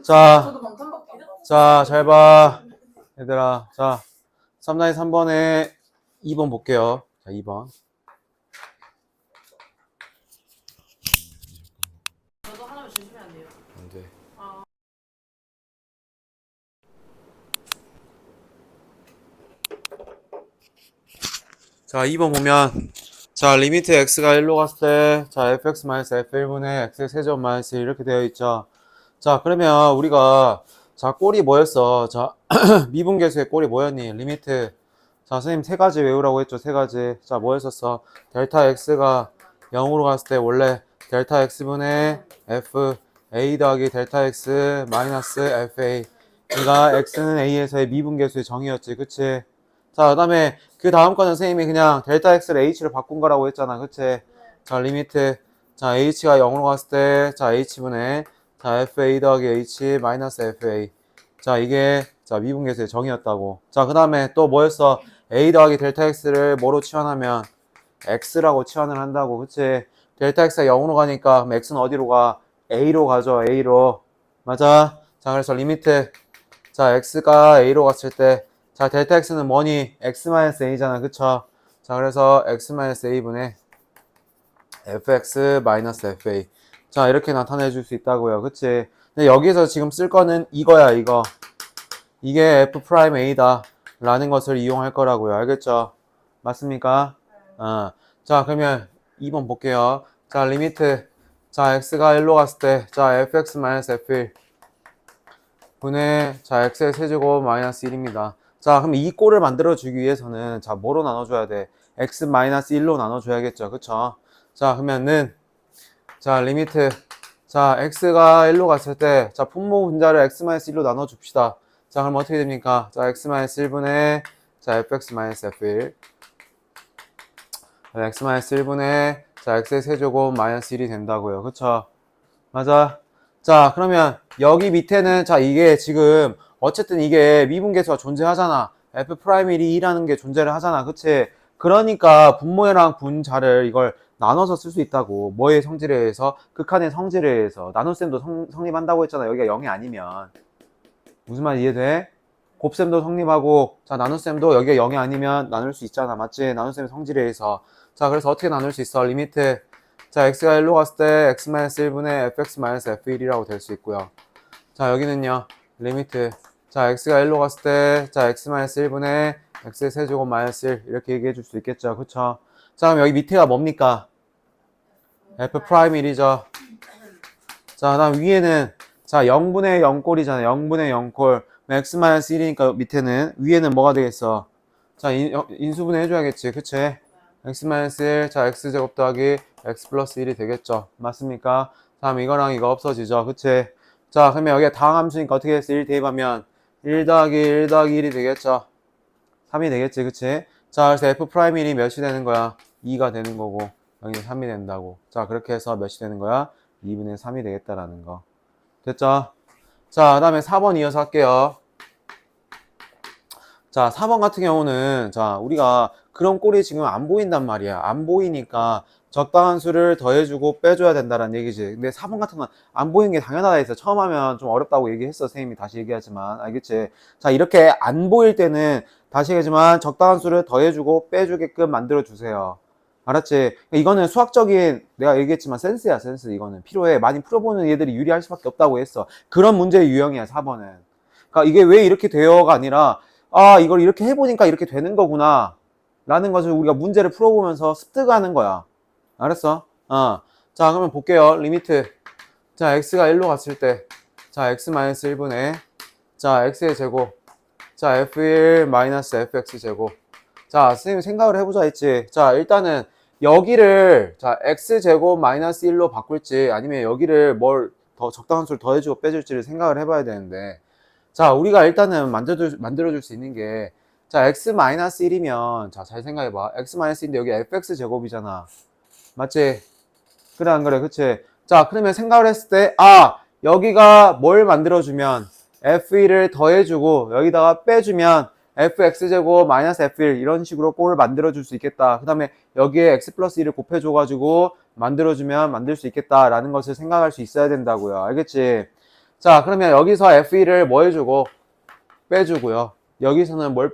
자, 자, 잘 봐. 얘들아. 자, 3-3번에 2번 볼게요. 자, 2번. 저도 하나만 주시면 안 돼요? 안 돼. 자, 2번 보면, 자, 리미트 x가 1로 갔을 때, 자, fx-f1분의 x의 세제곱 마이너스 1 이렇게 되어 있죠. 자, 그러면 우리가, 자, 꼴이 뭐였어? 자, 미분계수의 꼴이 뭐였니? 리미트. 자, 선생님 세 가지 외우라고 했죠. 세 가지. 자, 뭐였었어? 델타 x가 0으로 갔을 때 원래 델타 x분의 f a 더하기 델타 x 마이너스 fa. 그러니까 x는 a에서의 미분계수의 정의였지. 그치? 자, 그 다음에 그 다음 거는 선생님이 그냥 델타 x를 h로 바꾼 거라고 했잖아. 그치? 자, 리미트. 자, h가 0으로 갔을 때, 자, h분의, 자, fa 더하기 h 마이너스 fa. 자, 이게, 자, 미분계수의 정의였다고. 자, 그 다음에 또 뭐였어? a 더하기 델타 x를 뭐로 치환하면? x라고 치환을 한다고. 그치? 델타 x가 0으로 가니까, 그럼 x는 어디로 가? a로 가죠. a로. 맞아? 자, 그래서 리미트. 자, x가 a로 갔을 때, 자, 델타 x는 뭐니? x-a잖아. 그쵸? 자, 그래서 x-a분의 fx-fa. 자, 이렇게 나타내 줄 수 있다고요. 그치? 근데 여기서 지금 쓸 거는 이거야, 이거. 이게 f'a다. 라는 것을 이용할 거라고요. 알겠죠? 맞습니까? 자, 그러면 2번 볼게요. 자, 리미트. 자, x가 1로 갔을 때, 자, fx-f1. 분의, 자, x의 세제곱 마이너스 1입니다. 자, 그럼 이 꼴을 만들어주기 위해서는, 자, 뭐로 나눠줘야 돼? x-1로 나눠줘야겠죠. 그쵸? 자, 그러면은, 자, 리미트. 자, x가 1로 갔을 때, 자, 분모 분자를 x-1로 나눠줍시다. 자, 그럼 어떻게 됩니까? 자, x-1분의, 자, fx-f1. x-1분의, 자, x의 세제곱 마이너스 1이 된다고요. 그쵸? 맞아. 자, 그러면 여기 밑에는, 자, 이게 지금 어쨌든 이게 미분계수가 존재하잖아. f'1이 2라는 게 존재를 하잖아. 그치? 그러니까 분모랑 분자를 이걸 나눠서 쓸 수 있다고. 뭐의 성질에 의해서? 극한의 성질에 의해서. 나눗셈도 성립한다고 했잖아. 여기가 0이 아니면. 무슨 말 이해돼? 곱셈도 성립하고, 자, 나눗셈도 여기가 0이 아니면 나눌 수 있잖아. 맞지? 나눗셈의 성질에 의해서. 자, 그래서 어떻게 나눌 수 있어? 리미트. 자, x가 1로 갔을 때 x-1분의 fx-f1이라고 될 수 있고요. 자, 여기는요. 리미트. 자, x가 1로 갔을 때, 자, x-1분의 x의 세제곱 마이너스 1 이렇게 얘기해 줄 수 있겠죠. 그쵸? 자, 그럼 여기 밑에가 뭡니까? f'1이죠. 자, 그다음 위에는, 자, 0분의 0꼴이잖아. 0분의 0꼴. x-1이니까 밑에는, 위에는 뭐가 되겠어? 자, 인수분해 해줘야겠지. 그치? x-1, 자, x제곱 더하기 x 플러스 1이 되겠죠. 맞습니까? 다음 이거랑 이거 없어지죠. 그치? 자, 그러면 여기에 다항 함수니까 어떻게 했어? 1 대입하면 1 더하기 1 더하기 1이 되겠죠. 3이 되겠지. 그치? 자, 그래서 f'1이 몇이 되는 거야? 2가 되는 거고, 여기는 3이 된다고. 자, 그렇게 해서 몇이 되는 거야? 2분의 3이 되겠다라는 거. 됐죠? 자, 그 다음에 4번 이어서 할게요. 자, 4번 같은 경우는, 자, 우리가 그런 꼴이 지금 안 보인단 말이야. 안 보이니까 적당한 수를 더해주고 빼줘야 된다는 얘기지. 근데 4번 같은 건 안 보이는 게 당연하다 했어. 처음 하면 좀 어렵다고 얘기했어. 선생님이 다시 얘기하지만. 알겠지? 자, 이렇게 안 보일 때는 다시 얘기하지만 적당한 수를 더해주고 빼주게끔 만들어주세요. 알았지? 이거는 수학적인, 내가 얘기했지만 센스야, 센스. 이거는 필요해. 많이 풀어보는 얘들이 유리할 수밖에 없다고 했어. 그런 문제의 유형이야, 4번은. 그러니까 이게 왜 이렇게 돼요가 아니라, 아, 이걸 이렇게 해보니까 이렇게 되는 거구나. 라는 것을 우리가 문제를 풀어보면서 습득하는 거야. 알았어? 자, 그러면 볼게요. 리미트. 자, x가 1로 갔을 때, 자, x-1분의, 자, x의 제곱. 자, f1 마이너스 fx 제곱. 자, 선생님 생각을 해보자 했지. 자, 일단은 여기를, 자, x제곱 마이너스 1로 바꿀지, 아니면 여기를 뭘 더 적당한 수를 더해주고 빼줄지를 생각을 해봐야 되는데, 자, 우리가 일단은 만들어줄 수 있는 게, 자, x-1이면, 자, 잘 생각해봐. x-1인데 여기 fx 제곱이잖아. 맞지? 그래, 안 그래? 그치? 자, 그러면 생각을 했을 때, 아, 여기가 뭘 만들어주면, f1을 더해주고, 여기다가 빼주면, fx제곱 마이너스 f1 이런 식으로 꼴을 만들어줄 수 있겠다. 그 다음에 여기에 x 플러스 1을 곱해줘가지고 만들어주면 만들 수 있겠다라는 것을 생각할 수 있어야 된다고요. 알겠지? 자, 그러면 여기서 F1을 뭐 해주고 빼주고요. 여기서는 뭘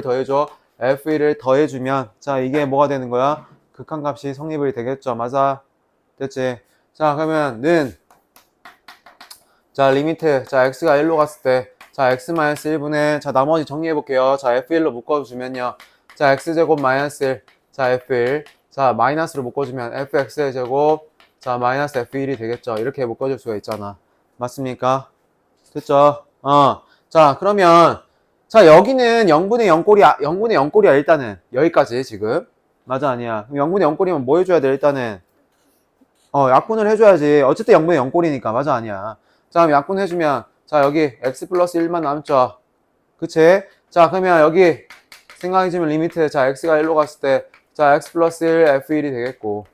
더해줘? F1을 더해주면 자, 이게 뭐가 되는 거야? 극한값이 성립이 되겠죠. 맞아? 됐지? 자, 그러면 자, 리미트 자, x가 1로 갔을 때 자, x-1분의 자, 나머지 정리해 볼게요. 자, F1로 묶어주면요. 자, x제곱 마이너스 1 자, F1 자, 마이너스로 묶어주면 fx의 제곱 자, 마이너스 F1이 되겠죠. 이렇게 묶어줄 수가 있잖아. 맞습니까? 됐죠? 자, 그러면 자, 여기는 0분의 0꼴이야. 0분의 0꼴이야. 일단은 여기까지 지금. 맞아 아니야. 그럼 0분의 0꼴이면 뭐 해줘야 돼? 일단은 약분을 해줘야지. 어쨌든 0분의 0꼴이니까. 맞아 아니야. 자, 그럼 약분 해주면 자, 여기 x 플러스 1만 남죠. 그치? 자, 그러면 여기 생각해주면 리미트 자, x가 1로 갔을 때 자, x 플러스 1 f1이 되겠고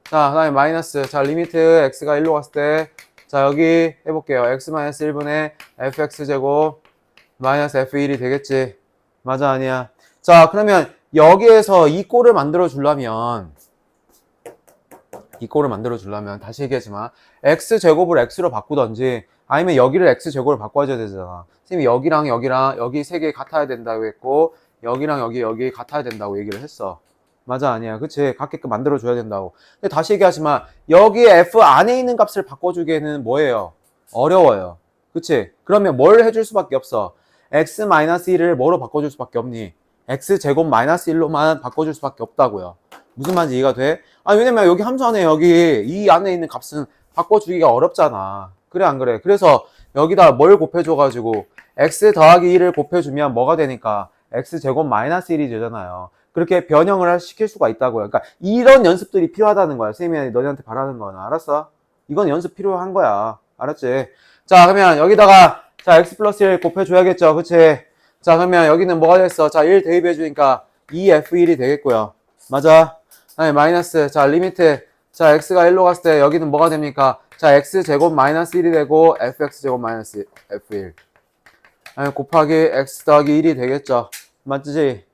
자, 그 다음에 마이너스 자, 리미트 x가 1로 갔을 때 자, 여기 해볼게요. x 마이너스 1분의 fx 제곱 마이너스 f1이 되겠지. 맞아 아니야. 자, 그러면 여기에서 이 꼴을 만들어 주려면 다시 얘기하지만 x제곱을 x로 바꾸던지 아니면 여기를 x제곱을 바꿔줘야 되잖아. 선생님이 여기랑 여기 세 개 같아야 된다고 했고 여기랑 여기 같아야 된다고 얘기를 했어. 맞아 아니야. 그치? 같게끔 만들어줘야 된다고. 근데 다시 얘기하지만 여기 f 안에 있는 값을 바꿔주기에는 뭐예요? 어려워요. 그치? 그러면 뭘 해줄 수밖에 없어? x-1을 뭐로 바꿔줄 수밖에 없니? x제곱 마이너스 1로만 바꿔줄 수밖에 없다고요. 무슨 말인지 이해가 돼? 왜냐면 여기 함수 안에 여기 이 안에 있는 값은 바꿔주기가 어렵잖아. 그래 안 그래? 그래서 여기다 뭘 곱해줘가지고 x 더하기 1을 곱해주면 뭐가 되니까 x제곱 마이너스 1이 되잖아요. 그렇게 변형을 시킬 수가 있다고요. 그러니까 이런 연습들이 필요하다는 거야. 선생님이 너희한테 바라는 거는. 알았어? 이건 연습 필요한 거야. 알았지? 자, 그러면 여기다가 자, x 플러스 1 곱해줘야겠죠. 그치? 자, 그러면 여기는 뭐가 됐어? 자, 1 대입해주니까 2f1이 되겠고요. 맞아? 아니, 마이너스. 자, 리미트. 자, x가 1로 갔을 때 여기는 뭐가 됩니까? 자, x제곱 마이너스 1이 되고 fx제곱 마이너스 f1. 아니, 곱하기 x 더하기 1이 되겠죠. 맞지?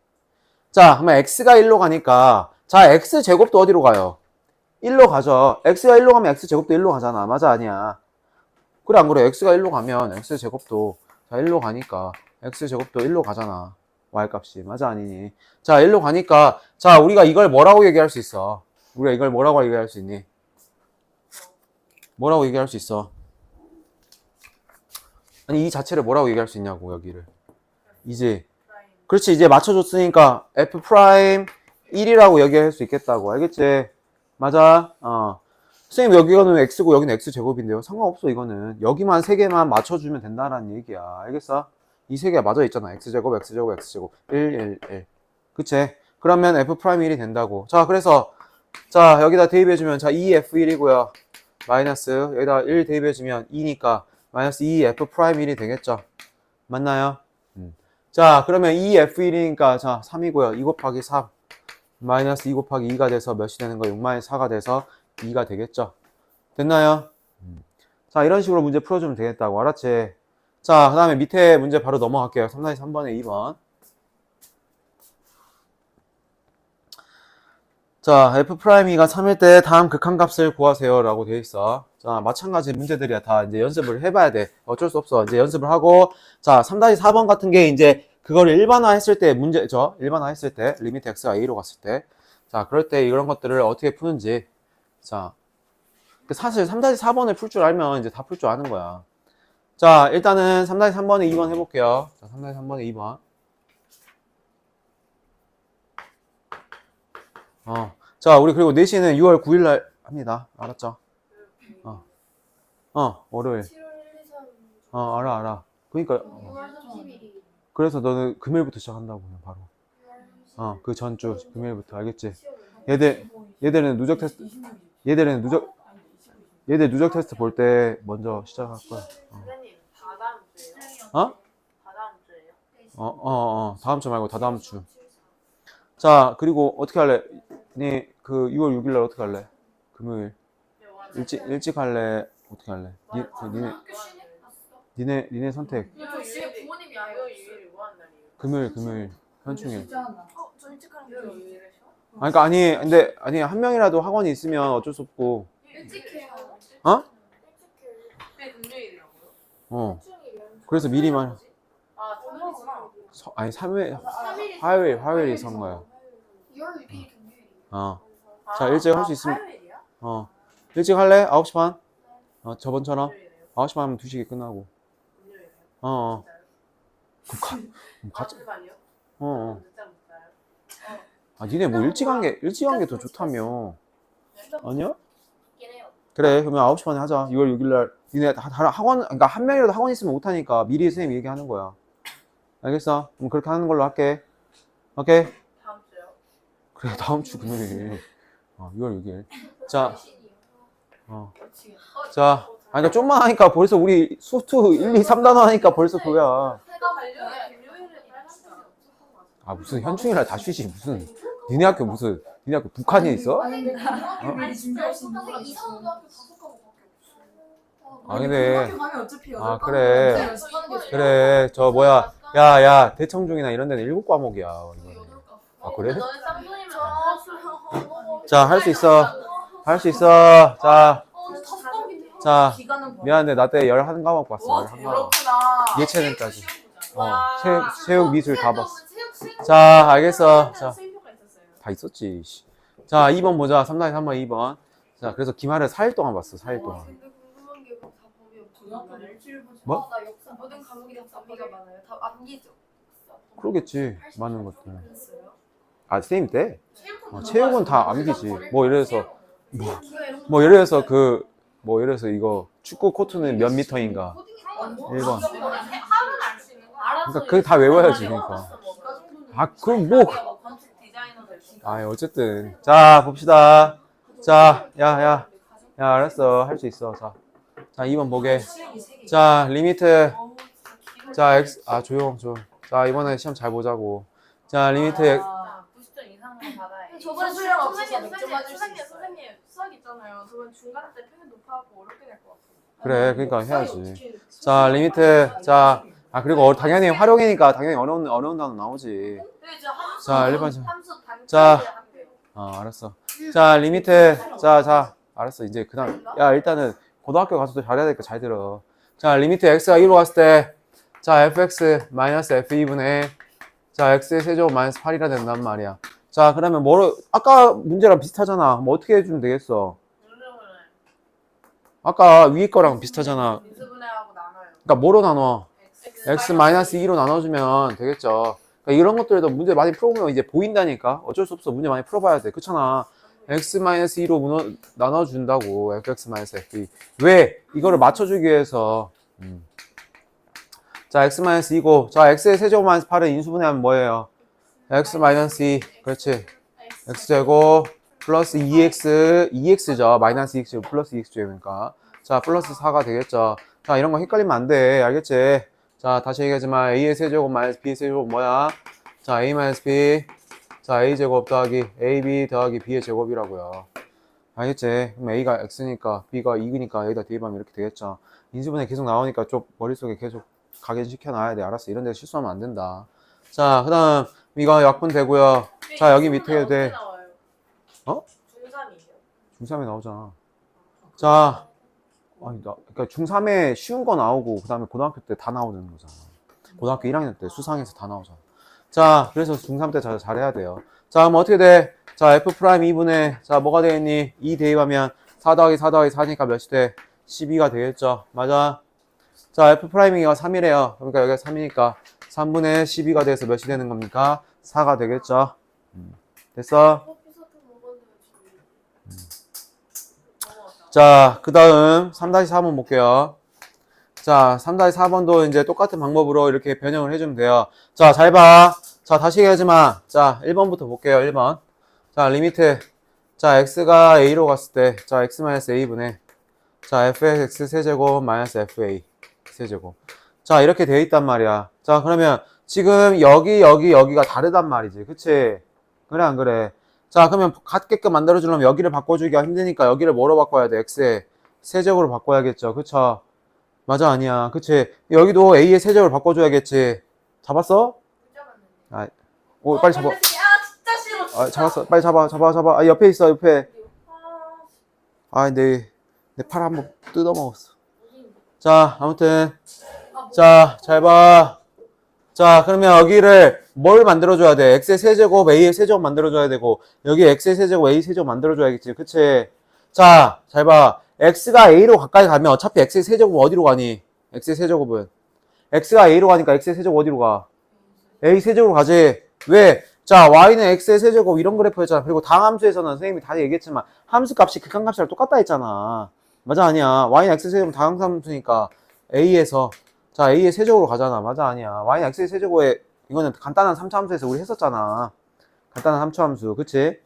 자, 그러면 x가 1로 가니까 자, x제곱도 어디로 가요? 1로 가죠. x가 1로 가면 x제곱도 1로 가잖아. 맞아 아니야. 그래 안 그래? x가 1로 가면 x제곱도 자 1로 가니까 x제곱도 1로 가잖아. y값이. 맞아 아니니? 자 1로 가니까 자 우리가 이걸 뭐라고 얘기할 수 있어? 우리가 이걸 뭐라고 얘기할 수 있니? 뭐라고 얘기할 수 있어? 아니 이 자체를 뭐라고 얘기할 수 있냐고 여기를. 이제 그렇지 이제 맞춰줬으니까 f 프라임 1이라고 얘기할 수 있겠다고. 알겠지? 맞아? 선생님 여기는 x고 여기는 x제곱인데요. 상관없어 이거는. 여기만 세 개만 맞춰주면 된다는 얘기야. 알겠어? 이 세 개가 맞아 있잖아. x제곱, x제곱, x제곱. 1, 1, 1. 그치? 그러면 f 프라임 1이 된다고. 자 그래서 자 여기다 대입해주면 자 2f1이고요. 마이너스 여기다 1 대입해주면 2니까 마이너스 2f 프라임 1이 되겠죠. 맞나요? 자 그러면 2f1이니까 자 3이고요. 2 곱하기 3 마이너스 2 곱하기 2가 돼서 몇이 되는 거예요? 6 마이너스 4가 돼서 2가 되겠죠. 됐나요? 자 이런 식으로 문제 풀어주면 되겠다고. 알았지? 자 그 다음에 밑에 문제 바로 넘어갈게요. 3-3번에 2번. 자 f'2가 3일 때 다음 극한값을 구하세요 라고 되어 있어. 자 마찬가지 문제들이야. 다 이제 연습을 해봐야 돼. 어쩔 수 없어. 이제 연습을 하고 자 3-4번 같은 게 이제 그거를 일반화 했을 때 문제죠. 일반화 했을 때 리미트 x가 a로 갔을 때 자 그럴 때 이런 것들을 어떻게 푸는지 자 사실 3-4번을 풀 줄 알면 이제 다 풀 줄 아는 거야. 자 일단은 3-3번에 2번 해볼게요. 자 3-3번에 2번 자 우리 그리고 내신은 6월 9일 날 합니다. 알았죠? 월요일 7월 1, 2, 3. 알아 그러니까 6월 30일이. 그래서 너는 금요일부터 시작한다고 그냥 바로 그 전주 금요일부터. 알겠지? 얘들은 누적 테스트 얘들 누적 테스트 볼 때 먼저 시작할 거야. 선생님, 다 다음 주예요? 어? 다 다음 주예요? 다음 주 말고 다다음 주. 자 그리고 어떻게 할래? 네 그 6월 6일 날 어떻게 할래? 금요일 일찍 할래? 어떻게 할래? 니네 선택. 이거 유일이 부모님이 아예요. 유일이 뭐 하는 날이에요? 금요일 현충일. 저 일찍 하는 거 유일에 쉬어? 그러니까 근데 한 명이라도 학원이 있으면 어쩔 수 없고. 일찍 해요. 어? 일찍 해요. 네, 금요일이라고요? 어. 그래서 미리 말. 아, 오늘이구나. 아니 3일 화요일이 선거야. 2월 6일이 금요일이에요. 어. 자, 일찍 할 수 있으면 화요일이야? 어. 일찍 할래? 9시 반? 저번처럼 금요일이에요. 9시 반 하면 2시에 끝나고. 금요일이에요. 어. 진짜요? 같이 같은 반이요? 어. 늦잠 못 자요? 아, 니네 뭐 일찍 한 게 더 좋다며. 아니야? 있긴 해요. 그래, 그러면 9시 반에 하자. 6월 6일 날. 니네 다 학원, 그러니까 한 명이라도 학원 있으면 못하니까 미리 선생님이 얘기하는 거야. 알겠어? 그럼 그렇게 하는 걸로 할게. 오케이? 다음 주요? 그래, 다음 주 금요일. 6월 6일. 자, 자, 그러니까 좀만 하니까 벌써 우리 수투 1, 2, 3단원 하니까 벌써 그거야. 해가 발려야 금요일에 빨간색이 없어. 무슨 현충일날 다 쉬지. 무슨, 니네 학교 북한에 있어? 아니 준비할 수 있는 거라 이상한 학교 5과목밖에 없어. 근데. 학교 가면 어차피 그래. 연습하는 게 그래, 야, 대청중이나 이런 데는 7과목이야. 이거는. 그래? 너네 쌍둥이면 다 자, 할 수 있어. 할 수 있어. 자, 기간은 뭐? 미안한데, 나 때 11과목 봤어. 와, 11과목. 그렇구나. 예체능까지. 와. 체육, 미술 다 봤어. 자, 알겠어. 자, 수행표가 있었어요. 다 있었지. 씨. 자, 2번 보자. 3-3번 2번. 자, 그래서 기말을 4일 동안 봤어. 4일 동안. 근데 궁금한 게 다 범위가 고등학교 일주일 보지. 뭐? 나 역사 모든 과목이 다 범위가 많아요. 다 암기죠. 그러겠지. 많은 것들. 그랬어요? 선생님 때? 체육은 체육은 다 암기지. 뭐, 예를 들어서, 예를 들어서 이거, 축구 코트는 몇 미터인가. 1번. 하루는 알 수 있는 거야. 그러니까 그게 다 외워야지, 그러니까. 그럼 뭐. 어쨌든. 자, 봅시다. 자, 야, 알았어. 할 수 있어. 자, 2번 보게. 자, 리미트. 자, 조용. 자, 이번에 시험 잘 보자고. 자, 리미트. 90점 이상은 받아야 저번에 수영 없어서 선생님, 몇점 맞을 수 선생님, 있어요. 선생님 수학 있잖아요. 저번 중간 때 평균 높아갖고 어렵게 될 것 같아요. 그래, 그러니까 해야지. 자, 리미트. 자, 그리고 당연히 활용이니까 당연히 어려운 단어 나오지. 자, 일반 함수 반 자. 알았어. 자, 리미트. 자, 알았어. 이제 야, 일단은 고등학교 가서도 잘해야 되니까 잘 들어. 자, 리미트 x가 2로 갔을 때, 자, fx 마이너스 f2분의, 자, x의 세제곱 마이너스 8이라 된단 말이야. 자, 그러면 아까 문제랑 비슷하잖아. 뭐 어떻게 해주면 되겠어? 아까 위에 거랑 비슷하잖아. 인수분해하고 나눠요. 그러니까 뭐로 나눠? x 마이너스 2로 나눠주면 되겠죠. 그러니까 이런 것들도 문제 많이 풀어보면 이제 보인다니까. 어쩔 수 없어. 문제 많이 풀어봐야 돼. 그렇잖아. x-2로 나눠준다고. fx-f2. 왜? 이거를 맞춰주기 위해서. 자, x-2고. 자, x의 세제곱 마이너스 8을 인수분해하면 뭐예요? x-2. 그렇지. x제곱 플러스 2x죠. 마이너스 2x 플러스 2x제곱이니까. 자, 플러스 4가 되겠죠. 자, 이런 거 헷갈리면 안 돼. 알겠지? 자, 다시 얘기하지만 a의 세제곱 마이너스 b의 세제곱 뭐야? 자, a 마이너스 b. 자, a제곱 더하기 ab 더하기 b의 제곱이라고요. 알겠지? 그럼 a가 x니까 b가 2니까 여기다 대입하면 이렇게 되겠죠. 인수분해 계속 나오니까 좀 머릿속에 계속 각인시켜놔야 돼. 알았어. 이런 데 실수하면 안 된다. 자, 그 다음 이거 약분 되고요. 자, 여기 밑에 해도 돼. 중3이에요. 중3에 나오잖아. 자, 그러니까 중3에 쉬운 거 나오고 그 다음에 고등학교 때 다 나오는 거잖아. 고등학교 1학년 때 수상에서 다 나오잖아. 자, 그래서 중3 때 잘해야 돼요. 자, 그럼 어떻게 돼? 자, f'2분의, 자, 뭐가 되겠니? 2 대입하면 4 더하기 4 더하기 4니까 몇이 돼? 12가 되겠죠. 맞아. 자, f'2가 3이래요. 그러니까 여기가 3이니까 3분의 12가 돼서 몇이 되는 겁니까? 4가 되겠죠. 됐어? 자, 그 다음 3-4번 볼게요. 자, 3-4번도 이제 똑같은 방법으로 이렇게 변형을 해주면 돼요. 자, 잘 봐. 자, 다시 얘기하지 마. 자, 1번부터 볼게요. 1번. 자, 리미트. 자, x가 a로 갔을 때, 자, x-a분의, 자, fx 세제곱 마이너스 fa 세제곱. 자, 이렇게 되어 있단 말이야. 자, 그러면 지금 여기가 다르단 말이지. 그치? 그래, 안 그래? 자, 그러면 같게끔 만들어주려면 여기를 바꿔주기가 힘드니까 여기를 뭐로 바꿔야 돼? x의 세제곱으로 바꿔야겠죠. 그쵸? 맞아, 아니야. 그치? 여기도 a의 세제곱을 바꿔줘야겠지. 잡았어? 빨리 잡아. 진짜 싫어. 진짜. 잡았어. 빨리 잡아. 옆에 있어, 옆에. 내 팔 한번 뜯어먹었어. 자, 아무튼 자, 잘 봐. 자, 그러면 여기를 뭘 만들어줘야 돼? x의 세제곱, a의 세제곱 만들어줘야 되고, 여기 x의 세제곱, a 세제곱 만들어줘야겠지. 그치? 자, 잘 봐. x가 a로 가까이 가면 어차피 x의 세제곱은 어디로 가니? x의 세제곱은. x가 a로 가니까 x의 세제곱 어디로 가? a 세제곱으로 가지. 왜? 자, y는 x의 세제곱 이런 그래프였잖아. 그리고 다음 함수에서는 선생님이 다 얘기했지만 함수 값이 극한값이랑 똑같다 했잖아. 맞아, 아니야? y는 x의 세제곱은 다음 함수니까 a에서 자, a의 세제곱으로 가잖아. 맞아, 아니야? y는 x의 세제곱에 이거는 간단한 3차 함수에서 우리 했었잖아. 간단한 3차 함수. 그치?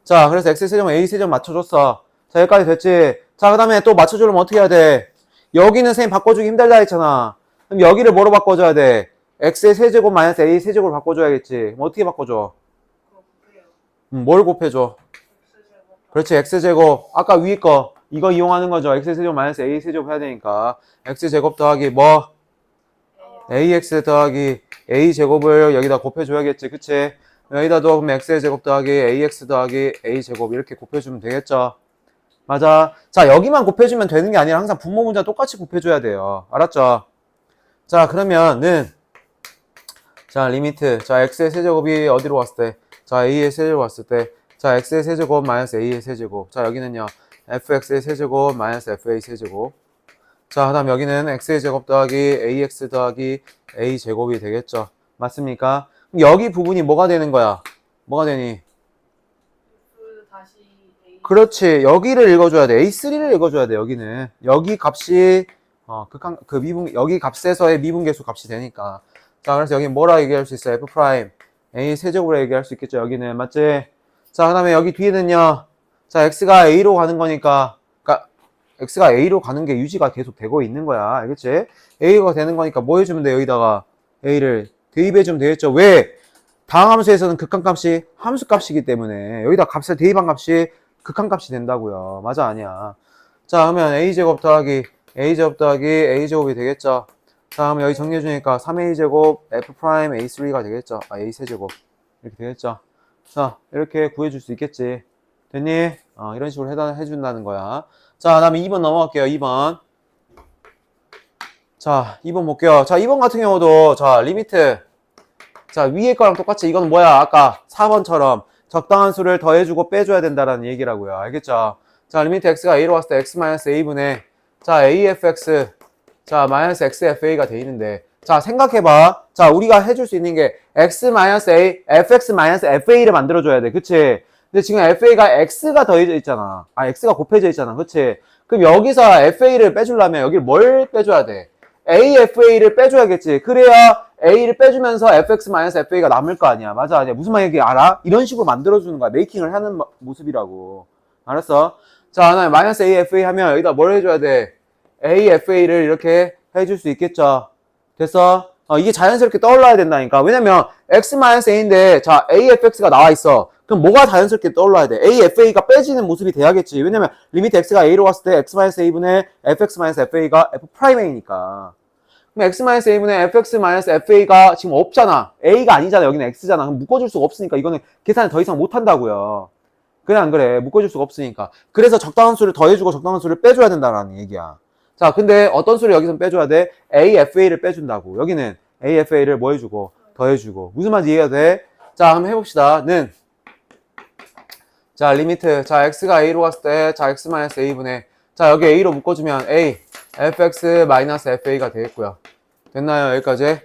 자, 그래서 x의 세제곱, a 세제곱 맞춰줬어. 자, 여기까지 됐지? 자, 그 다음에 또 맞춰주려면 어떻게 해야 돼? 여기는 선생님 바꿔주기 힘들다 했잖아. 그럼 여기를 뭐로 바꿔줘야 돼? x의 세제곱 마이너스 a 세제곱을 바꿔줘야겠지. 그럼 어떻게 바꿔줘? 뭘 곱해줘? 그렇지, x제곱. 아까 위에 거 이거 이용하는 거죠. x세제곱 마이너스 a 세제곱 해야 되니까 x제곱 더하기 뭐? ax 더하기 a제곱을 여기다 곱해줘야겠지. 그치? 여기다 넣으면 x제곱 더하기 ax 더하기 a제곱 이렇게 곱해주면 되겠죠. 맞아. 자, 여기만 곱해주면 되는 게 아니라 항상 분모 문자 똑같이 곱해줘야 돼요. 알았죠? 자, 그러면은 자, 리미트. 자, x의 세제곱이 어디로 왔을 때? 자, a의 세제곱 왔을 때. 자, x의 세제곱 마이너스 a의 세제곱. 자, 여기는요. fx의 세제곱 마이너스 fa 세제곱. 자, 그 다음 여기는 x의 제곱 더하기 ax 더하기 a 제곱이 되겠죠. 맞습니까? 그럼 여기 부분이 뭐가 되는 거야? 뭐가 되니? 다시 A. 그렇지. 여기를 읽어줘야 돼. a3를 읽어줘야 돼. 여기는. 여기 값이 여기 값에서의 미분계수 값이 되니까. 자, 그래서 여기 뭐라 얘기할 수 있어? f 프라임 a 세제곱으로 얘기할 수 있겠죠. 여기는 맞지? 자, 그 다음에 여기 뒤에는요. 자, x가 a로 가는 거니까, 그러니까 x가 a로 가는 게 유지가 계속 되고 있는 거야. 알겠지? a가 되는 거니까 뭐 해주면 돼? 여기다가 a를 대입해주면 되겠죠. 왜? 다음 함수에서는 극한값이 함수값이기 때문에 여기다 값을 대입한 값이 극한값이 된다고요. 맞아, 아니야? 자, 그러면 a제곱 더하기 a제곱 더하기 a제곱이 되겠죠. 다음에 여기 정리해주니까 3a제곱 f 프라임 a3가 되겠죠. 아, a세제곱 이렇게 되겠죠. 자, 이렇게 구해줄 수 있겠지. 됐니? 이런 식으로 해준다는 거야. 자, 그 다음에 2번 넘어갈게요. 2번. 자, 2번 볼게요. 자, 2번 같은 경우도 자, 리미트. 자, 위에 거랑 똑같이 이건 뭐야? 아까 4번처럼 적당한 수를 더해주고 빼줘야 된다는 얘기라고요. 알겠죠? 자, 리미트 x가 a로 왔을 때 x-a분의 자, afx 자, 마이너스 xfa가 돼 있는데 자, 생각해봐. 자, 우리가 해줄 수 있는 게 x-a, fx-fa를 만들어줘야 돼. 그치? 근데 지금 fa가 x가 더해져 있잖아. x가 곱해져 있잖아. 그치? 그럼 여기서 fa를 빼주려면 여기를 뭘 빼줘야 돼? afa를 빼줘야겠지. 그래야 a를 빼주면서 fx-fa가 남을 거 아니야. 맞아, 아니야? 무슨 말인지 알아? 이런 식으로 만들어주는 거야. 메이킹을 하는 모습이라고. 알았어? 자, 나 마이너스 afa 하면 여기다 뭘 해줘야 돼? afa를 이렇게 해줄 수 있겠죠. 됐어? 이게 자연스럽게 떠올라야 된다니까. 왜냐면 x-a인데 자, afx가 나와 있어. 그럼 뭐가 자연스럽게 떠올라야 돼? afa가 빼지는 모습이 돼야겠지. 왜냐면 리미트 x가 a로 갔을 때 x-a분의 fx-fa가 f'a니까. 그럼 x-a분의 fx-fa가 지금 없잖아. a가 아니잖아. 여기는 x잖아. 그럼 묶어줄 수가 없으니까 이거는 계산을 더 이상 못 한다고요. 그래, 안 그래? 묶어줄 수가 없으니까. 그래서 적당한 수를 더해주고 적당한 수를 빼줘야 된다는 얘기야. 자, 근데 어떤 수를 여기서 빼줘야 돼? afa를 빼준다고. 여기는 afa를 뭐 해주고 더해주고. 무슨 말인지 이해가 돼? 자, 한번 해봅시다. 는 자, 리미트. 자, x가 a로 갔을 때 자, x-a분의 자, 여기 a로 묶어주면 a fx-fa가 되겠고요. 됐나요? 여기까지?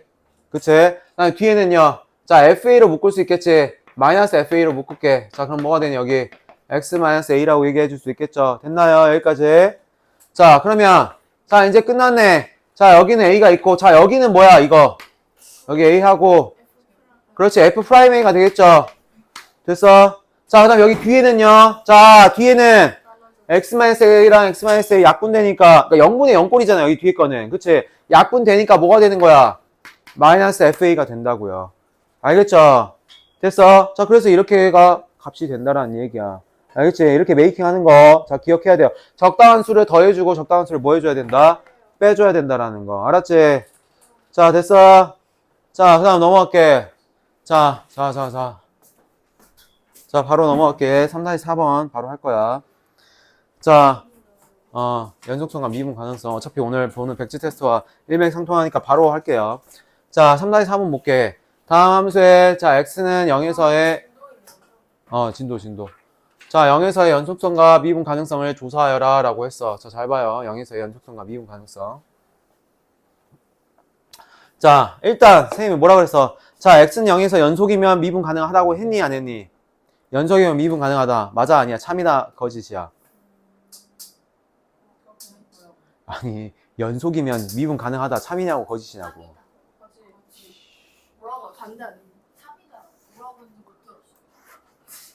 그치? 그다음에 뒤에는요. 자, fa로 묶을 수 있겠지? 마이너스 fa로 묶을게. 자, 그럼 뭐가 되니? 여기 x-a라고 얘기해 줄 수 있겠죠? 됐나요? 여기까지? 자, 그러면 자, 이제 끝났네. 자, 여기는 a가 있고 자, 여기는 뭐야? 이거 여기 a하고 그렇지, f'a가 되겠죠? 됐어? 자, 그 다음 여기 뒤에는요. 자, 뒤에는 x-a랑 x-a 약분되니까 그러니까 0분의 0꼴이잖아. 여기 뒤에 거는. 그치? 약분되니까 뭐가 되는 거야? 마이너스 fa가 된다고요. 알겠죠? 됐어? 자, 그래서 이렇게가 값이 된다라는 얘기야. 알겠지? 이렇게 메이킹 하는 거. 자, 기억해야 돼요. 적당한 수를 더해주고 적당한 수를 뭐 해줘야 된다? 빼줘야 된다라는 거. 알았지? 자, 됐어? 자, 그 다음 넘어갈게. 자, 바로 넘어갈게. 3-4번 바로 할 거야. 자, 연속성과 미분 가능성. 어차피 오늘 보는 백지 테스트와 일맥상통하니까 바로 할게요. 자, 3-4번 볼게. 다음 함수에, 자, x는 0에서의, 진도. 자, 0에서의 연속성과 미분 가능성을 조사하여라 라고 했어. 자, 잘 봐요. 0에서의 연속성과 미분 가능성. 자, 일단, 선생님이 뭐라 그랬어? 자, x는 0에서 연속이면 미분 가능하다고 했니, 안 했니? 연속이면 미분 가능하다. 맞아, 아니야? 참이다, 거짓이야? 아니, 연속이면 미분 가능하다. 참이냐고, 거짓이냐고. 뭐라고 반대 아니야? 3이다. 뭐라고 했는지 못 들었어.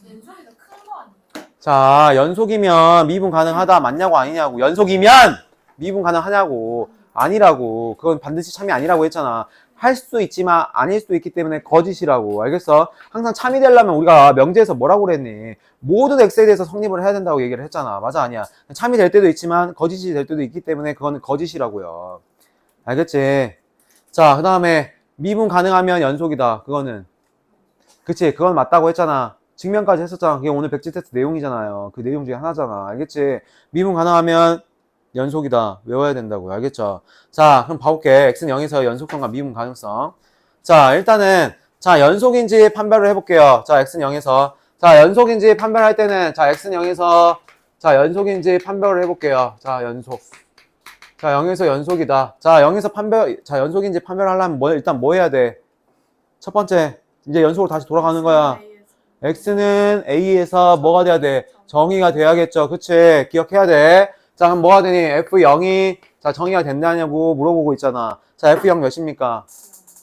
연속이 더 큰 거 아니야? 자, 연속이면 미분 가능하다. 맞냐고, 아니냐고. 연속이면 미분 가능하냐고. 아니라고. 그건 반드시 참이 아니라고 했잖아. 할 수도 있지만 아닐 수도 있기 때문에 거짓이라고. 알겠어? 항상 참이 되려면 우리가 명제에서 뭐라고 그랬니? 모든 x에 대해서 성립을 해야 된다고 얘기를 했잖아. 맞아, 아니야? 참이 될 때도 있지만 거짓이 될 때도 있기 때문에 그거는 거짓이라고요. 알겠지? 자, 그 다음에 미분 가능하면 연속이다. 그거는. 그치? 그건 맞다고 했잖아. 증명까지 했었잖아. 그게 오늘 백지 테스트 내용이잖아요. 그 내용 중에 하나잖아. 알겠지? 미분 가능하면 연속이다. 외워야 된다고요. 알겠죠? 자, 그럼 봐볼게. x는 0에서 연속성과 미분 가능성. 자, 일단은, 자, 연속인지 판별을 해볼게요. 자, x는 0에서. 자, 연속인지 판별할 때는, 자, x는 0에서, 자, 연속인지 판별을 해볼게요. 자, 연속. 자, 0에서 연속이다. 자, 0에서 자, 연속인지 판별하려면 일단 뭐 해야 돼? 첫 번째, 이제 연속으로 다시 돌아가는 거야. x는 a에서 뭐가 돼야 돼? 정의가 돼야겠죠. 그치? 기억해야 돼. 자, 그럼 뭐가 되니? f0이, 자, 정의가 된다냐고 물어보고 있잖아. 자, f0 몇입니까?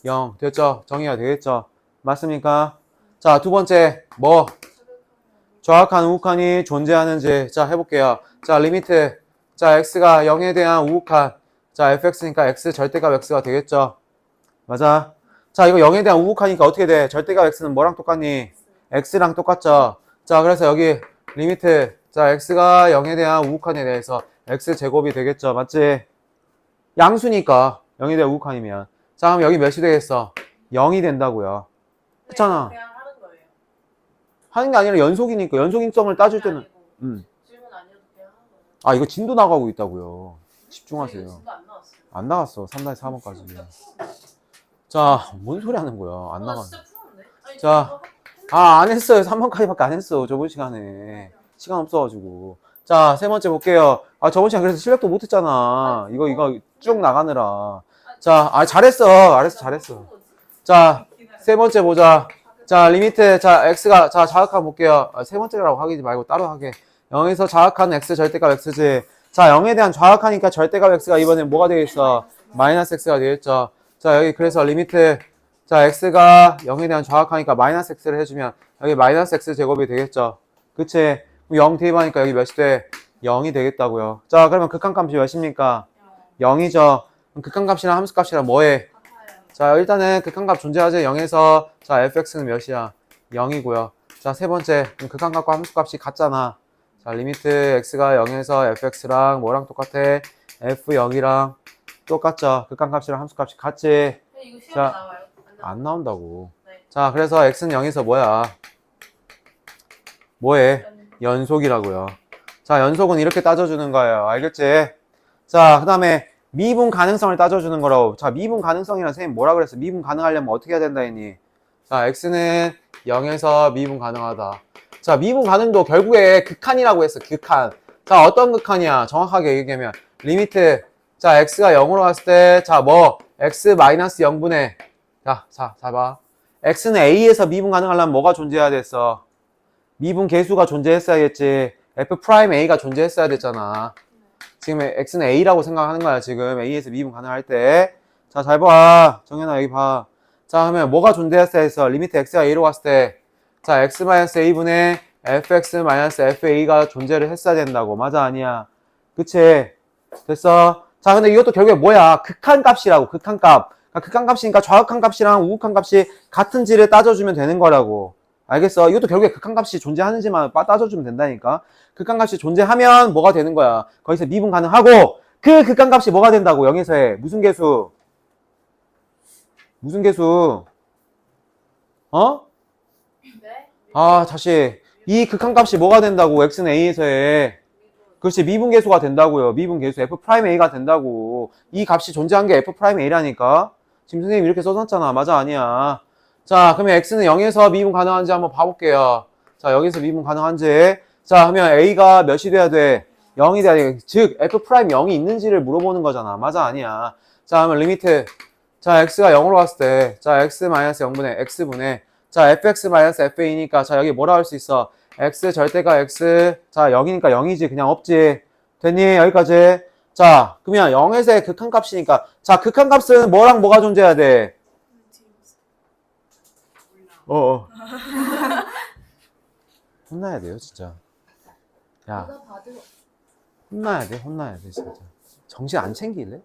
0. 됐죠? 정의가 되겠죠? 맞습니까? 자, 두 번째, 뭐? 정확한 우극한이 존재하는지. 자, 해볼게요. 자, 리미트. 자, x가 0에 대한 우극한. 자, fx니까 x 절대값 x가 되겠죠? 맞아. 자, 이거 0에 대한 우극하니까 어떻게 돼? 절대값 x는 뭐랑 똑같니? x랑 똑같죠? 자, 그래서 여기 리미트. 자, x가 0에 대한 우극한에 대해서 x제곱이 되겠죠? 맞지? 양수니까 0에 대한 우극한이면. 자, 그럼 여기 몇이 되겠어? 0이 된다고요. 했잖아. 그냥 하는 거예요. 하는 게 아니라 연속이니까. 연속인성을 따질 때는. 질문 아니어도 그냥 하는 거예요. 아, 이거 진도 나가고 있다고요. 집중하세요. 진도 안 나왔어요. 안 나갔어. 3-4번까지. 자, 뭔 소리 하는 거야? 안 나 나갔네. 진짜 풀었네. 아니, 자, 안 했어요. 3번까지밖에 안 했어. 저번 시간에. 시간 없어가지고. 자, 세 번째 볼게요. 저번 시간 그래서 실력도 못했잖아. 이거 쭉 나가느라. 자, 잘했어. 잘했어. 자, 세 번째 보자. 자, 리미트. 자, x가, 자, 자극한 볼게요. 세 번째라고 하기 말고 따로 하게. 0에서 자극한 x 절대값 x지. 자, 0에 대한 좌극하니까 절대값 x가 이번엔 뭐가 되겠어? 마이너스 x가 되겠죠. 자, 여기 그래서 리미트. 자, x가 0에 대한 좌극하니까 마이너스 x를 해주면 여기 마이너스 x 제곱이 되겠죠. 그치? 0 대입하니까 여기 몇이 돼? 0이 되겠다고요. 자, 그러면 극한값이 몇입니까? 0이죠. 그럼 극한값이랑 함수값이랑 뭐해? 자, 일단은 극한값 존재하지. 0에서 자, fx는 몇이야? 0이고요. 자, 세 번째. 그럼 극한값과 함수값이 같잖아. 자, 리미트 x가 0에서 fx랑 뭐랑 똑같아? f0이랑 똑같죠. 극한값이랑 함수값이 같지. 이거 시험에 자, 나와요? 안 나온다고. 네. 자, 그래서 x는 0에서 뭐야? 뭐해? 연속이라고요. 자, 연속은 이렇게 따져주는 거예요. 알겠지? 자, 그 다음에 미분 가능성을 따져주는 거라고. 자, 미분 가능성이란 선생님 뭐라 그랬어? 미분 가능하려면 어떻게 해야 된다 했니? 자, x는 0에서 미분 가능하다. 자, 미분 가능도 결국에 극한이라고 했어. 극한. 자, 어떤 극한이야? 정확하게 얘기하면 리미트. 자, x가 0으로 갔을 때 자, 뭐 x-0분의 자, 봐. x는 a에서 미분 가능하려면 뭐가 존재해야 됐어? 미분 계수가 존재했어야겠지. f'a가 존재했어야 됐잖아. 지금 x는 a라고 생각하는 거야. 지금 a에서 미분 가능할 때. 자, 잘 봐. 정현아 여기 봐. 자, 그러면 뭐가 존재했어야 했어? 리미트 x가 a로 갔을 때 자, x-a분의 fx-fa가 존재를 했어야 된다고. 맞아, 아니야? 그치? 됐어? 자, 근데 이것도 결국에 뭐야? 극한값이라고. 극한값. 그러니까 극한값이니까 좌극한 값이랑 우극한 값이 같은지를 따져주면 되는 거라고. 알겠어? 이것도 결국에 극한값이 존재하는지만 따져주면 된다니까. 극한값이 존재하면 뭐가 되는 거야? 거기서 미분 가능하고 그 극한값이 뭐가 된다고? 0에서의 무슨 계수? 무슨 계수? 네? 다시 이 극한값이 뭐가 된다고? x는 a에서의 그렇지, 미분계수가 된다고요. 미분계수 F'A가 된다고. 이 값이 존재한 게 F'A라니까. 지금 선생님 이렇게 써놨잖아. 맞아, 아니야. 자, 그러면 X는 0에서 미분 가능한지 한번 봐볼게요. 자, 여기서 미분 가능한지. 자, 그러면 A가 몇이 돼야 돼? 0이 돼야 돼. 즉, F'0이 있는지를 물어보는 거잖아. 맞아, 아니야. 자, 그러면 리미트. 자, X가 0으로 갔을 때. 자, X-0분의 X분의. 자, fx-fa니까. 자, 여기 뭐라 할 수 있어? X 절대가 X. 자, 0이니까 0이지. 그냥 없지. 됐니? 여기까지. 자, 그러면 0에서의 극한값이니까. 자, 극한값은 뭐랑 뭐가 존재해야 돼? 혼나야 돼요, 진짜. 야, 누가 봐도 혼나야 돼, 진짜. 정신 안 챙길래?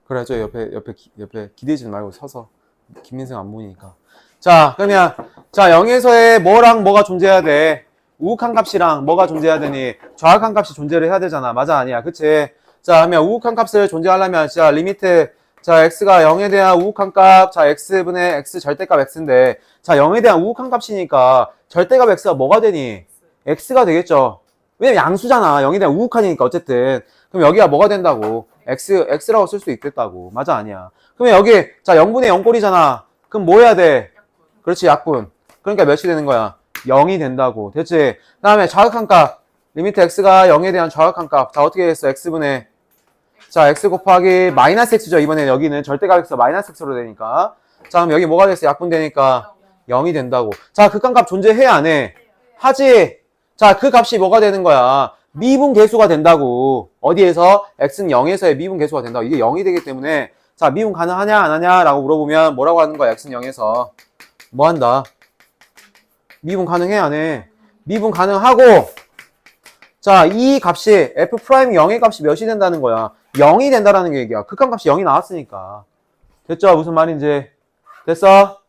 그래, 저 옆에 기대지 말고 서서. 김민승 안 보이니까. 자, 그러면, 자, 0에서의 뭐랑 뭐가 존재해야 돼? 우극한 값이랑 뭐가 존재해야 되니? 좌극한 값이 존재를 해야 되잖아. 맞아, 아니야. 그치? 자, 그러면 우극한 값을 존재하려면, 자, 리미트. 자, x가 0에 대한 우극한 값, 자, x분의 x 절대값 x인데, 자, 0에 대한 우극한 값이니까, 절대값 x가 뭐가 되니? x가 되겠죠. 왜냐면 양수잖아. 0에 대한 우극한이니까, 어쨌든. 그럼 여기가 뭐가 된다고? x라고 쓸 수 있겠다고. 맞아, 아니야. 그러면 여기, 자, 0분의 0꼴이잖아. 그럼 뭐 해야 돼? 그렇지, 약분. 그러니까 몇이 되는 거야? 0이 된다고. 됐지? 그 다음에 좌극한 값. 리미트 x가 0에 대한 좌극한 값. 자, 어떻게 됐어? x분의. 자, x 곱하기 마이너스 x죠. 이번에 여기는 절대값 x가 마이너스 x로 되니까. 자, 그럼 여기 뭐가 됐어? 약분 되니까 0이 된다고. 자, 극한값 존재해, 안 해? 하지? 자, 그 값이 뭐가 되는 거야? 미분계수가 된다고. 어디에서? x는 0에서의 미분계수가 된다고. 이게 0이 되기 때문에 자, 미분 가능하냐 안 하냐 라고 물어보면 뭐라고 하는 거야? x는 0에서 뭐 한다? 미분 가능해 안 해? 미분 가능하고 자, 이 값이 F'이 0의 값이 몇이 된다는 거야? 0이 된다라는 게 얘기야. 극한값이 0이 나왔으니까. 됐죠? 무슨 말인지. 됐어?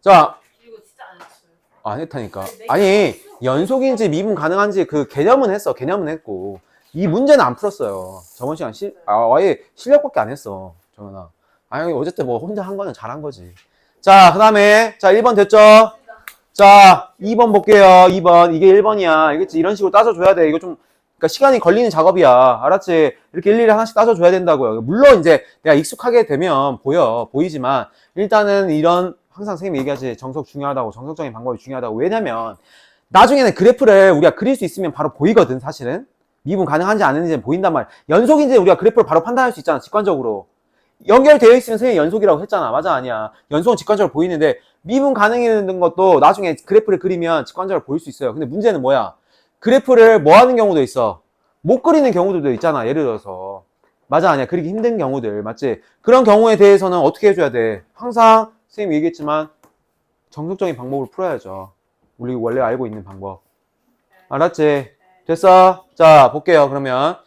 자, 이거 진짜 안 했어요. 안 했다니까. 아니, 연속인지 미분 가능한지 그 개념은 했어. 개념은 했고. 이 문제는 안 풀었어요. 저번 시간 아예 실력밖에 안 했어. 정연아. 아니, 어쨌든 뭐 혼자 한 거는 잘한 거지. 자, 그 다음에, 자, 1번 됐죠? 자, 2번 볼게요. 2번. 이게 1번이야. 알겠지? 이런 식으로 따져줘야 돼. 이거 좀, 그러니까 시간이 걸리는 작업이야. 알았지? 이렇게 일일이 하나씩 따져줘야 된다고요. 물론 이제 내가 익숙하게 되면 보이지만, 일단은 이런, 항상 선생님이 얘기하지. 정석 중요하다고, 정석적인 방법이 중요하다고. 왜냐면, 나중에는 그래프를 우리가 그릴 수 있으면 바로 보이거든, 사실은. 미분 가능한지 안 했는지 보인단 말이야. 연속인지 우리가 그래프를 바로 판단할 수 있잖아, 직관적으로. 연결되어 있으면 선생님이 연속이라고 했잖아. 맞아, 아니야. 연속은 직관적으로 보이는데, 미분 가능했는 것도 나중에 그래프를 그리면 직관적으로 보일 수 있어요. 근데 문제는 뭐야? 그래프를 뭐 하는 경우도 있어. 못 그리는 경우들도 있잖아, 예를 들어서. 맞아, 아니야. 그리기 힘든 경우들, 맞지? 그런 경우에 대해서는 어떻게 해줘야 돼? 항상 선생님이 얘기했지만, 정석적인 방법을 풀어야죠. 우리 원래 알고 있는 방법. 알았지? 됐어? 자, 볼게요, 그러면.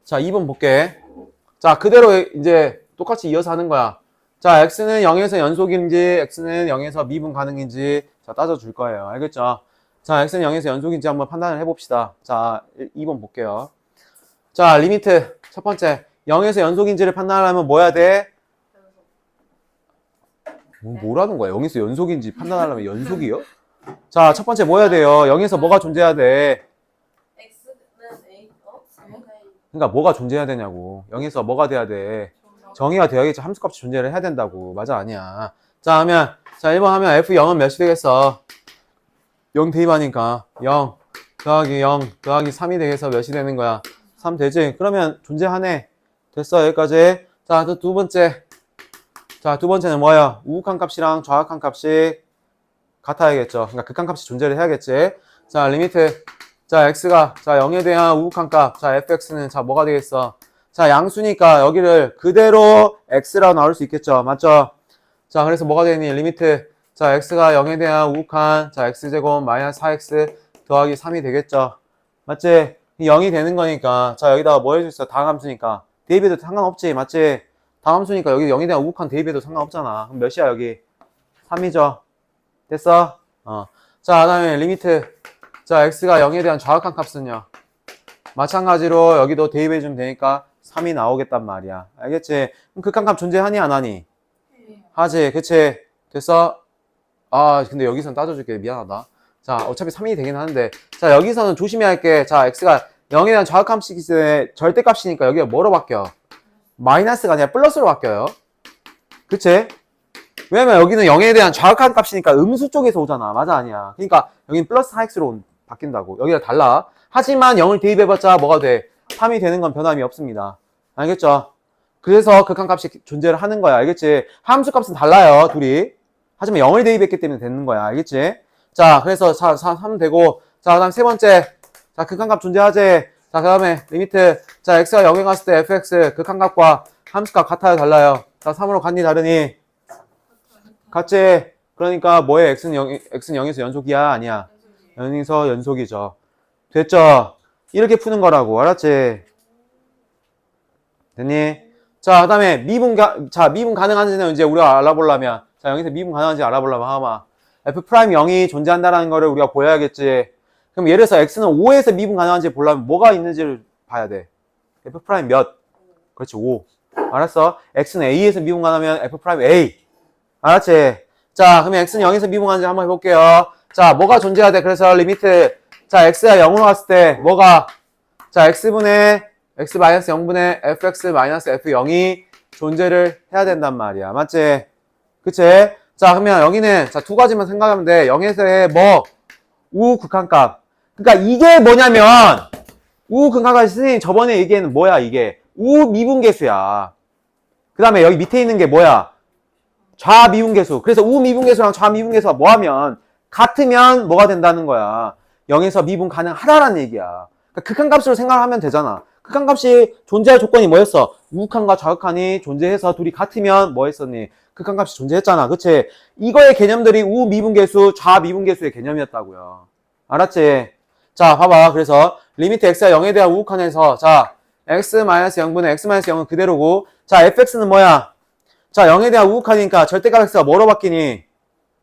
자, 2번 볼게. 자, 그대로 이제 똑같이 이어서 하는 거야. 자, x는 0에서 연속인지, x는 0에서 미분 가능인지, 자, 따져줄 거예요. 알겠죠? 자, x는 0에서 연속인지 한번 판단을 해봅시다. 자, 2번 볼게요. 자, 리미트. 첫 번째. 0에서 연속인지를 판단하려면 뭐 해야 돼? 뭐라는 거야? 0에서 연속인지 판단하려면 연속이요? 자, 첫 번째 뭐 해야 돼요? 0에서 뭐가 존재해야 돼? X는 A, 그러니까 뭐가 존재해야 되냐고. 0에서 뭐가 돼야 돼? 정의가 되어야겠지. 함수값이 존재를 해야 된다고. 맞아, 아니야. 자, 하면, 자, 1번 하면 F0은 몇이 되겠어? 0 대입하니까 0 더하기 0 더하기 3이 되겠어. 몇이 되는 거야? 3 되지? 그러면 존재하네. 됐어, 여기까지. 자, 또 두 번째. 자, 두 번째는 뭐야? 우극한 값이랑 좌극한 값이 같아야겠죠. 그러니까 극한 값이 존재를 해야겠지. 자, 리미트. 자, x가, 자, 0에 대한 우극한 값. 자, fx는, 자, 뭐가 되겠어? 자, 양수니까 여기를 그대로 x라고 나올 수 있겠죠. 맞죠? 자, 그래서 뭐가 되니? 리미트. 자, x가 0에 대한 우극한, 자, x제곱 마이너스 4x 더하기 3이 되겠죠. 맞지? 0이 되는 거니까. 자, 여기다가 뭐 해줄 수 있어? 다함수니까. 대입해도 상관없지. 맞지? 다함수니까 여기 0에 대한 우극한 대입해도 상관없잖아. 그럼 몇이야, 여기? 3이죠. 됐어? 자, 그 다음에 리미트. 자, x가 0에 대한 좌극한 값은요. 마찬가지로 여기도 대입해주면 되니까 3이 나오겠단 말이야. 알겠지? 그럼 극한값 존재하니 안 하니? 하지. 그치? 됐어? 아, 근데 여기서는 따져줄게. 미안하다. 자, 어차피 3이 되긴 하는데. 자, 여기서는 조심해야 할게. 자, x가 0에 대한 좌극함수이기 때문에 절대값이니까 여기가 뭐로 바뀌어? 마이너스가 아니라 플러스로 바뀌어요. 그치? 왜냐면 여기는 0에 대한 좌극한 값이니까 음수 쪽에서 오잖아. 맞아, 아니야. 그러니까 여기는 플러스 4x로 바뀐다고. 여기가 달라. 하지만 0을 대입해봤자 뭐가 돼? 3이 되는 건 변함이 없습니다. 알겠죠? 그래서 극한값이 존재를 하는 거야. 알겠지? 함수값은 달라요, 둘이. 하지만 0을 대입했기 때문에 되는 거야. 알겠지? 자, 그래서 3 되고, 자, 그 다음 세 번째. 자, 극한값 존재하지. 자, 그 다음에 리미트. 자, x가 0에 갔을 때 fx 극한값과 함수값 같아요, 달라요? 자, 3으로 같니, 다르니? 같지? 그러니까 뭐에 x는 0에서 연속이야? 아니야? 0에서 연속이죠. 됐죠? 이렇게 푸는 거라고. 알았지? 됐니? 자, 그 다음에 미분 가능한지는 이제 우리가 알아보려면, 자, 여기서 미분 가능한지 알아보려면 하마. f'0이 존재한다는 거를 우리가 보여야겠지. 그럼 예를 들어서 x는 5에서 미분 가능한지 보려면 뭐가 있는지를 봐야 돼. f' 몇? 그렇지, 5. 알았어? x는 a에서 미분 가능하면 f' a. 알았지? 자, 그러면 x는 0에서 미분 가능한지 한번 해볼게요. 자, 뭐가 존재해야 돼? 그래서 리미트. 자, x가 0으로 갔을 때 뭐가? 자, x분의 x-0분의 fx-f0이 존재를 해야 된단 말이야. 맞지? 그치? 자, 그러면 여기는 자, 두 가지만 생각하면 돼. 0에서의 뭐? 우극한값. 그러니까 이게 뭐냐면 우극한값 선생님 저번에 얘기한 뭐야 이게? 우미분계수야. 그 다음에 여기 밑에 있는 게 뭐야? 좌미분계수. 그래서 우미분계수랑 좌미분계수가 뭐하면 같으면 뭐가 된다는 거야? 0에서 미분 가능하다라는 얘기야. 그러니까 극한값으로 생각하면 되잖아. 극한값이 존재할 조건이 뭐였어? 우극한과 좌극한이 존재해서 둘이 같으면 뭐 했었니? 극한값이 존재했잖아. 그치? 이거의 개념들이 우미분계수, 좌미분계수의 개념이었다고요. 알았지? 자, 봐봐. 그래서 리미트 x가 0에 대한 우극한에서 자, x-0분의 x-0은 그대로고 자, fx는 뭐야? 자, 0에 대한 우극한이니까 절대값 x가 뭐로 바뀌니?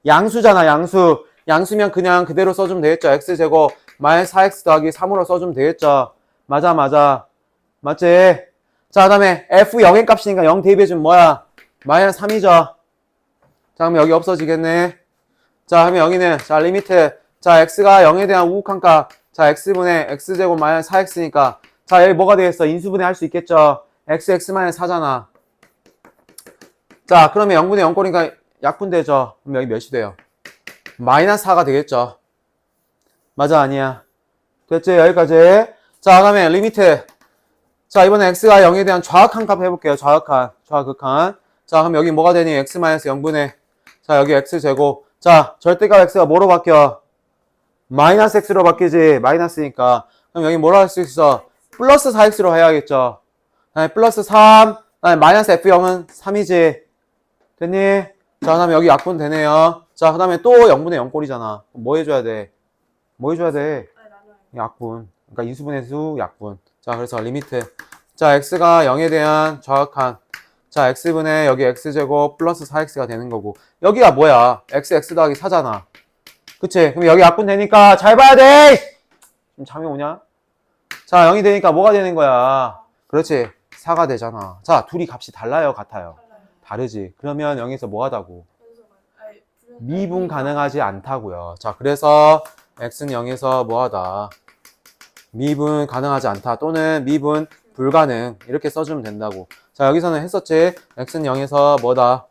양수잖아, 양수. 양수면 그냥 그대로 써주면 되겠죠. x제곱 마이너스 4x 더하기 3으로 써주면 되겠죠. 맞아. 맞지? 자, 그 다음에 f 0의 값이니까 0 대입해주면 뭐야? 마이너스 3이죠. 자, 그럼 여기 없어지겠네. 자, 그러면 여기는 자, 리미트. 자, x가 0에 대한 우극한 값. 자, x분의 x제곱 마이너스 4x니까 자, 여기 뭐가 되겠어? 인수분해 할 수 있겠죠. x 마이너스 4잖아. 자, 그러면 0분의 0꼴이니까 약분되죠. 그럼 여기 몇이 돼요? 마이너스 4가 되겠죠. 맞아, 아니야? 됐지? 여기까지. 자, 그 다음에 리미트. 자, 이번에 x가 0에 대한 좌극한 값 해볼게요. 좌극한. 자, 그럼 여기 뭐가 되니? x-0분의 자, 여기 x제곱. 자, 절대값 x가 뭐로 바뀌어? 마이너스 x로 바뀌지. 마이너스니까. 그럼 여기 뭐로 할 수 있어? 플러스 4x로 해야겠죠. 다음에 플러스 3. 다음에 마이너스 f0은 3이지. 됐니? 자, 그 다음에 여기 약분 되네요. 자, 그 다음에 또 0분의 0꼴이잖아. 뭐 해줘야 돼? 뭐 해줘야 돼? 약분. 그러니까 인수분해 수 약분. 자, 그래서 리미트. 자, x가 0에 대한 좌극한. 자, x분의 여기 x제곱 플러스 4x가 되는 거고. 여기가 뭐야? x 더하기 4잖아. 그치? 그럼 여기 약분 되니까 잘 봐야 돼! 지금 잠이 오냐? 자, 0이 되니까 뭐가 되는 거야? 그렇지. 4가 되잖아. 자, 둘이 값이 달라요? 같아요? 다르지. 그러면 0에서 뭐 하다고? 미분 가능하지 않다고요. 자, 그래서 x는 0에서 뭐 하다? 미분 가능하지 않다. 또는 미분 불가능. 이렇게 써주면 된다고. 자, 여기서는 했었지. x는 0에서 뭐다?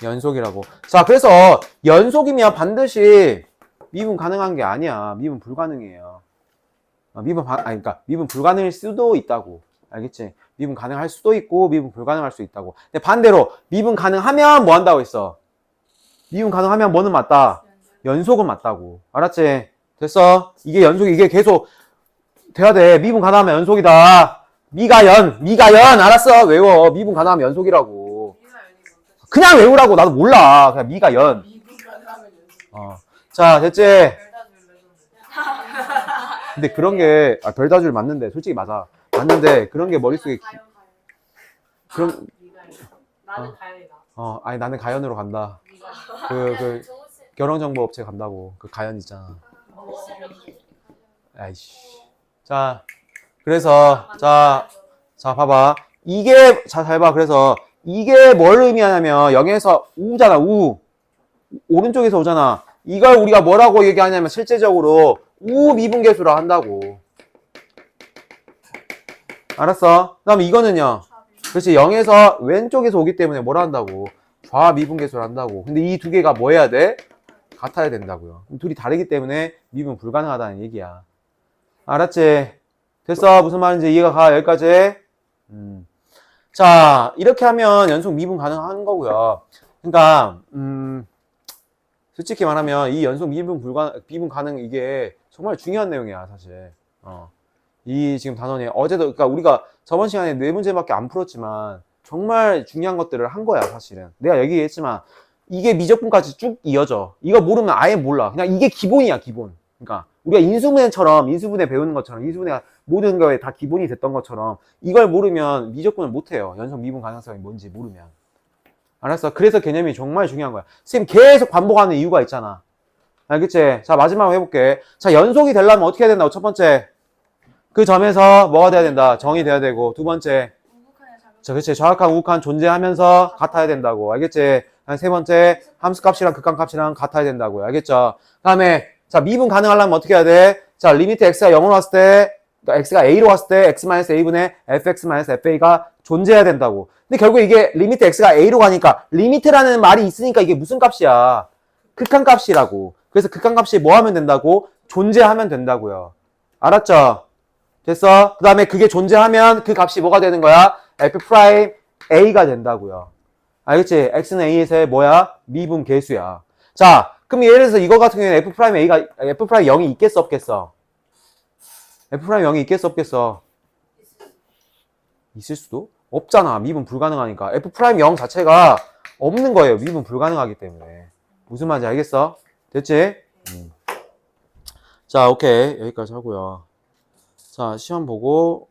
연속이라고. 자, 그래서 연속이면 반드시 미분 가능한 게 아니야. 미분 불가능이에요. 그러니까 미분 불가능일 수도 있다고. 알겠지? 미분 가능할 수도 있고 미분 불가능할 수 있다고. 근데 반대로 미분 가능하면 뭐 한다고 했어? 미분 가능하면 뭐는 맞다? 연속은 맞다고. 알았지? 됐어? 이게 계속 돼야 돼. 미분 가능하면 연속이다. 미가연. 알았어? 외워. 미분 가능하면 연속이라고. 그냥 외우라고. 나도 몰라. 그냥 미가연. 자, 됐지? 근데 그런 게, 별다줄 맞는데, 솔직히 맞아. 맞는데, 그런 게 머릿속에, 그런, 나는 가연이다. 아니, 나는 가연으로 간다. 결혼정보업체 간다고. 그 가연 있잖아. 아이씨. 자, 그래서, 자, 봐봐. 잘 봐. 그래서, 이게 뭘 의미하냐면, 0에서 우잖아, 우. 오른쪽에서 오잖아. 이걸 우리가 뭐라고 얘기하냐면 실제적으로 우미분계수라 한다고. 알았어? 그 다음에 이거는요. 그렇지. 0에서 왼쪽에서 오기 때문에 뭐라 한다고? 좌미분계수를 한다고. 근데 이 두 개가 뭐 해야 돼? 같아야 된다고요. 둘이 다르기 때문에 미분 불가능하다는 얘기야. 알았지? 됐어? 무슨 말인지 이해가 가? 여기까지? 자, 이렇게 하면 연속 미분 가능한 거고요. 그러니까 솔직히 말하면 이 연속 미분 가능 이게 정말 중요한 내용이야, 사실. 이 지금 단원이 어제도 그러니까 우리가 저번 시간에 4문제밖에 안 풀었지만 정말 중요한 것들을 한 거야, 사실은. 내가 얘기했지만 이게 미적분까지 쭉 이어져. 이거 모르면 아예 몰라. 그냥 이게 기본이야, 기본. 그러니까 우리가 인수분해 배우는 것처럼 인수분해가 모든 거에 다 기본이 됐던 것처럼 이걸 모르면 미적분을 못 해요. 연속 미분 가능성이 뭔지 모르면. 알았어? 그래서 개념이 정말 중요한 거야. 선생님 계속 반복하는 이유가 있잖아. 알겠지? 자, 마지막으로 해볼게. 자, 연속이 되려면 어떻게 해야 된다고? 첫 번째. 그 점에서 뭐가 돼야 된다? 정이 돼야 되고. 두 번째. 자, 그치. 정확한 우극한 존재하면서 같아야 된다고. 알겠지? 세 번째. 함수값이랑 극한값이랑 같아야 된다고요. 알겠죠? 그 다음에, 자, 미분 가능하려면 어떻게 해야 돼? 자, 리미트 x가 0으로 왔을 때, 그러니까 x가 a로 왔을 때, x-a분의 fx-fa가 존재해야 된다고. 근데 결국 이게 리미트 x가 a로 가니까, 리미트라는 말이 있으니까 이게 무슨 값이야? 극한값이라고. 그래서 극한값이 뭐 하면 된다고? 존재하면 된다고요. 알았죠? 됐어? 그 다음에 그게 존재하면 그 값이 뭐가 되는 거야? f'a가 된다고요. 알겠지? x는 a에서의 뭐야? 미분 계수야. 자, 그럼 예를 들어서 이거 같은 경우에는 f'0이 있겠어, 없겠어? f'0이 있겠어, 없겠어? 있을 수도? 없잖아. 미분 불가능하니까. f'0 자체가 없는 거예요. 미분 불가능하기 때문에. 무슨 말인지 알겠어? 됐지? 자, 오케이. 여기까지 하고요. 자, 시험 보고